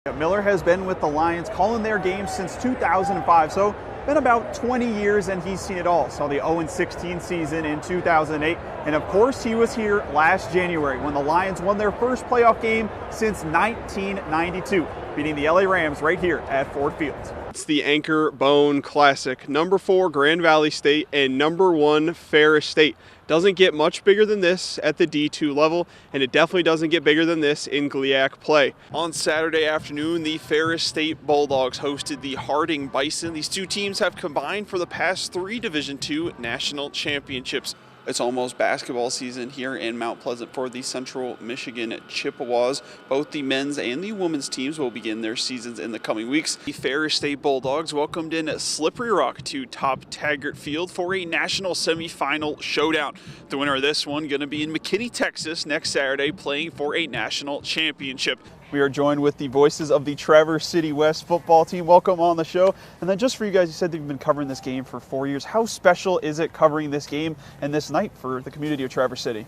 Miller has been with the Lions calling their games since 2005, so been about 20 years and he's seen it all. Saw the 0-16 season in 2008, and of course he was here last January when the Lions won their first playoff game since 1992, beating the LA Rams right here at Ford Field. It's the Anchor Bone Classic. Number 4 Grand Valley State and number 1 Ferris State. Doesn't get much bigger than this at the D2 level, and it definitely doesn't get bigger than this in GLIAC play. On Saturday afternoon, the Ferris State Bulldogs hosted the Harding Bison. These two teams have combined for the past 3 Division II national championships. It's almost basketball season here in Mount Pleasant for the Central Michigan Chippewas. Both the men's and the women's teams will begin their seasons in the coming weeks. The Ferris State Bulldogs welcomed in Slippery Rock to Top Taggart Field for a national semifinal showdown. The winner of this one going to be in McKinney, Texas next Saturday, playing for a national championship. We are joined with the voices of the Traverse City West football team. Welcome on the show. And then just for you guys, you said that you've been covering this game for 4 years. How special is it covering this game and this night for the community of Traverse City?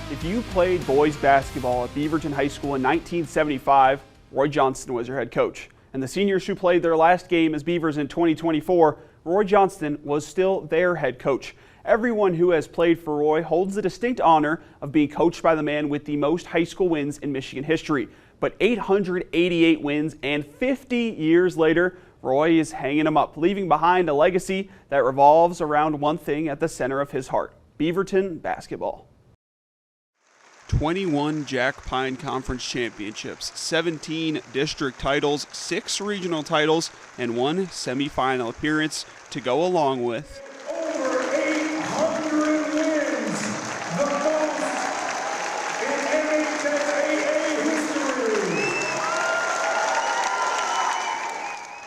If you played boys basketball at Beaverton High School in 1975, Roy Johnston was your head coach. And the seniors who played their last game as Beavers in 2024, Roy Johnston was still their head coach. Everyone who has played for Roy holds the distinct honor of being coached by the man with the most high school wins in Michigan history. But 888 wins, and 50 years later, Roy is hanging them up, leaving behind a legacy that revolves around one thing at the center of his heart: Beaverton basketball. 21 Jack Pine Conference championships, 17 district titles, 6 regional titles, and 1 semifinal appearance to go along with over 800 wins, the most in NHSAA history.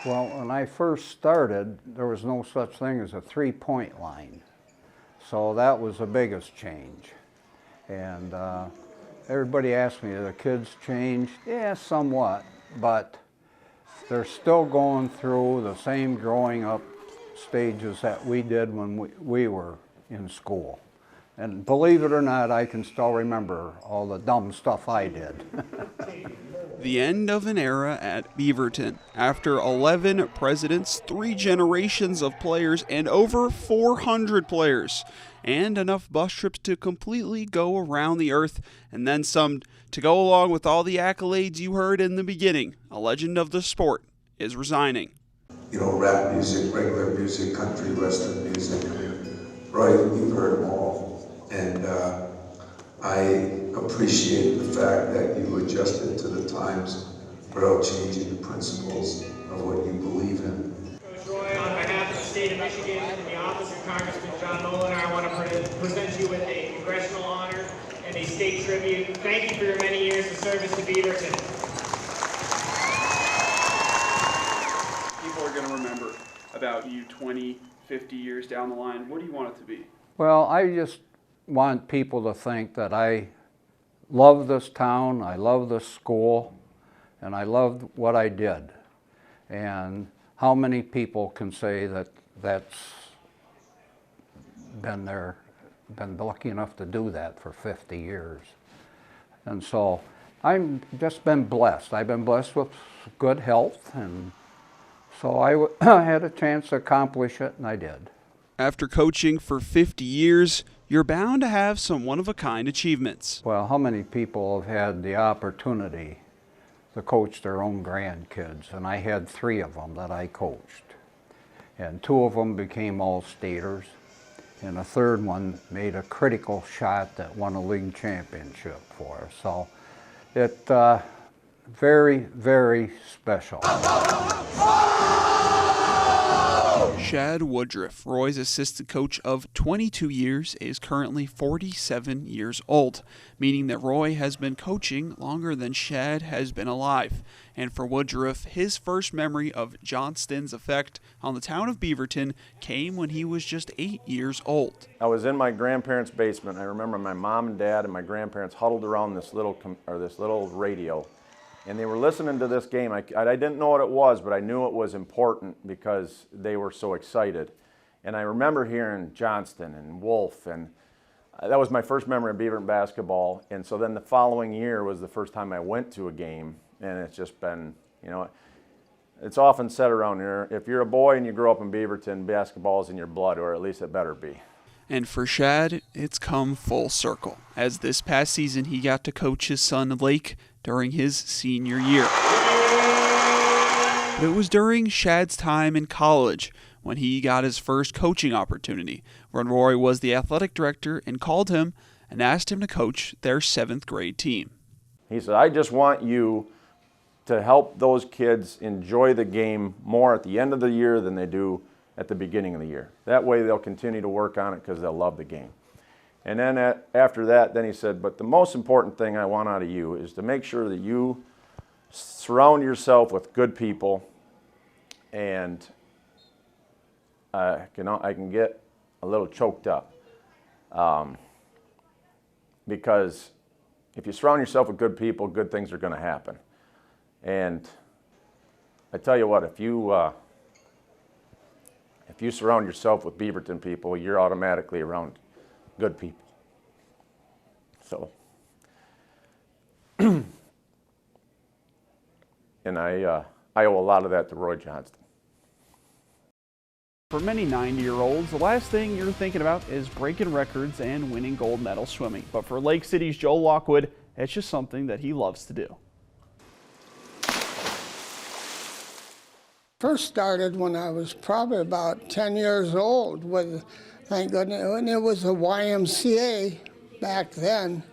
Well, when I first started, there was no such thing as a three-point line. So that was the biggest change. And everybody asked me, have the kids changed? Yeah, somewhat, but they're still going through the same growing up stages that we did when we were in school. And believe it or not, I can still remember all the dumb stuff I did. the end of an era at Beaverton. After 11 presidents, 3 generations of players, and over 400 players, and enough bus trips to completely go around the earth, and then some to go along with all the accolades you heard in the beginning, a legend of the sport is resigning. You know, rap music, regular music, country, western music, right? You've heard them all. And I appreciate the fact that you adjusted to the times without changing the principles of what you believe in. Coach Roy, on behalf of the state of Michigan and the office of Congressman John Mulliner, I want to present you with a congressional honor and a state tribute. Thank you for your many years of service to Beaverton. People are going to remember about you 20, 50 years down the line. What do you want it to be? Well, I just want people to think that I love this town, I love this school, and I loved what I did. And how many people can say that that's been lucky enough to do that for 50 years. And so I've just been blessed. I've been blessed with good health, and so I had a chance to accomplish it, and I did. After coaching for 50 years, you're bound to have some one-of-a-kind achievements. Well, how many people have had the opportunity to coach their own grandkids? And I had 3 of them that I coached. And 2 of them became all-staters, and a 3rd one made a critical shot that won a league championship for us. So it very, very special. Shad Woodruff, Roy's assistant coach of 22 years, is currently 47 years old, meaning that Roy has been coaching longer than Shad has been alive. And for Woodruff, his first memory of Johnston's effect on the town of Beaverton came when he was just 8 year old. I was in my grandparents' basement. I remember my mom and dad and my grandparents huddled around this little radio. And they were listening to this game. I didn't know what it was, but I knew it was important because they were so excited. And I remember hearing Johnston and Wolf, and that was my first memory of Beaverton basketball. And so then the following year was the first time I went to a game, and it's just been, You know, it's often said around here, if you're a boy and you grow up in Beaverton, basketball is in your blood, or at least it better be. And for Shad, it's come full circle, as this past season he got to coach his son Lake during his senior year. But it was during Shad's time in college when he got his first coaching opportunity, when Roy was the athletic director and called him and asked him to coach their 7th grade team. He said, I just want you to help those kids enjoy the game more at the end of the year than they do at the beginning of the year. That way they'll continue to work on it because they'll love the game. And then after that, then he said, but the most important thing I want out of you is to make sure that you surround yourself with good people. And I can get a little choked up because if you surround yourself with good people, good things are going to happen. And I tell you what, if you surround yourself with Beaverton people, you're automatically around good people. So, and I owe a lot of that to Roy Johnston. For many 90-year-olds, the last thing you're thinking about is breaking records and winning gold medal swimming. But for Lake City's Joel Lockwood, it's just something that he loves to do. First started when I was probably about 10 years old with, thank goodness, and it was the YMCA back then.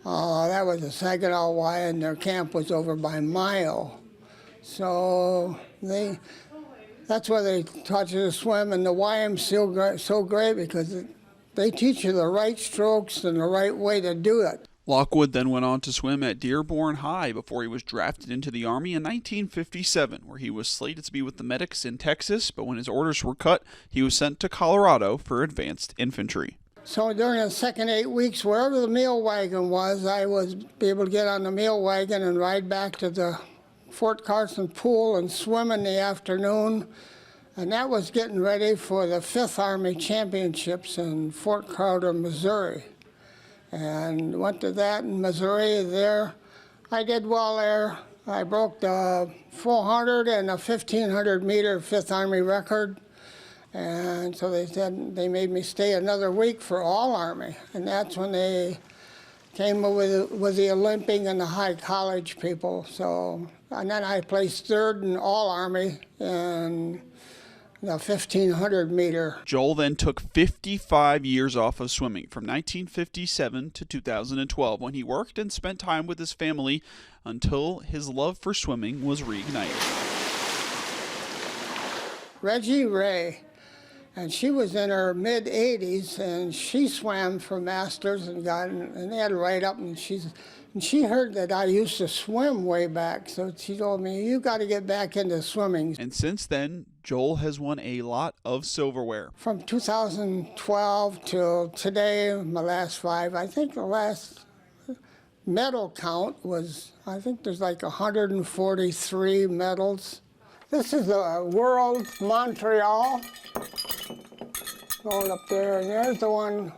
That was the Saginaw Y, and their camp was over by Mayo. So that's where they taught you to swim, and the YMCA so great because they teach you the right strokes and the right way to do it. Lockwood then went on to swim at Dearborn High before he was drafted into the Army in 1957, where he was slated to be with the medics in Texas, but when his orders were cut, he was sent to Colorado for advanced infantry. So during the second 8 weeks, wherever the meal wagon was, I was able to get on the meal wagon and ride back to the Fort Carson pool and swim in the afternoon. And that was getting ready for the 5th Army Championships in Fort Crowder, Missouri. And went to that in Missouri there. I did well there. I broke the 400 and a 1,500 meter 5th Army record. And so they said they made me stay another week for all Army. And that's when they came with the Olympic and the high college people. So, and then I placed 3rd in all Army and the 1,500 meter. Joel then took 55 years off of swimming from 1957 to 2012 when he worked and spent time with his family until his love for swimming was reignited. Reggie Ray, and she was in her mid-80s, and she swam for masters and they had to write up, and she heard that I used to swim way back, so she told me, you got to get back into swimming. And since then, Joel has won a lot of silverware. From 2012 till today, my last 5, I think the last medal count was, I think there's like 143 medals. This is the World Montreal, going up there, and there's the one.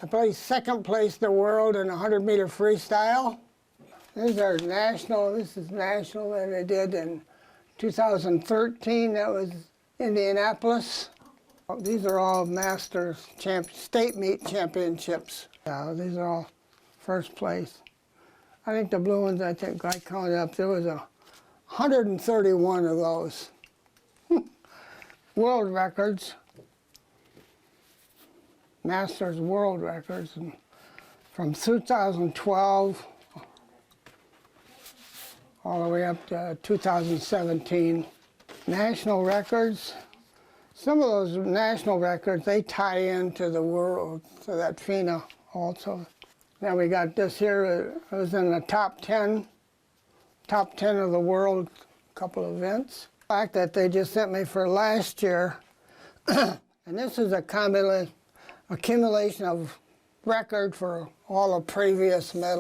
I placed 2nd place in the world in 100 meter freestyle. This is our national, this is national that they did in 2013, that was Indianapolis. These are all Masters state meet championships. These are all first place. I think the blue ones, I counted up, there was 131 of those. World records. Masters world records, and from 2012 all the way up to 2017. National records. Some of those national records, they tie into the world, to that FINA also. Now we got this here, it was in the top 10 of the world, couple of events. The fact that they just sent me for last year, and this is a accumulation of record for all the previous medals.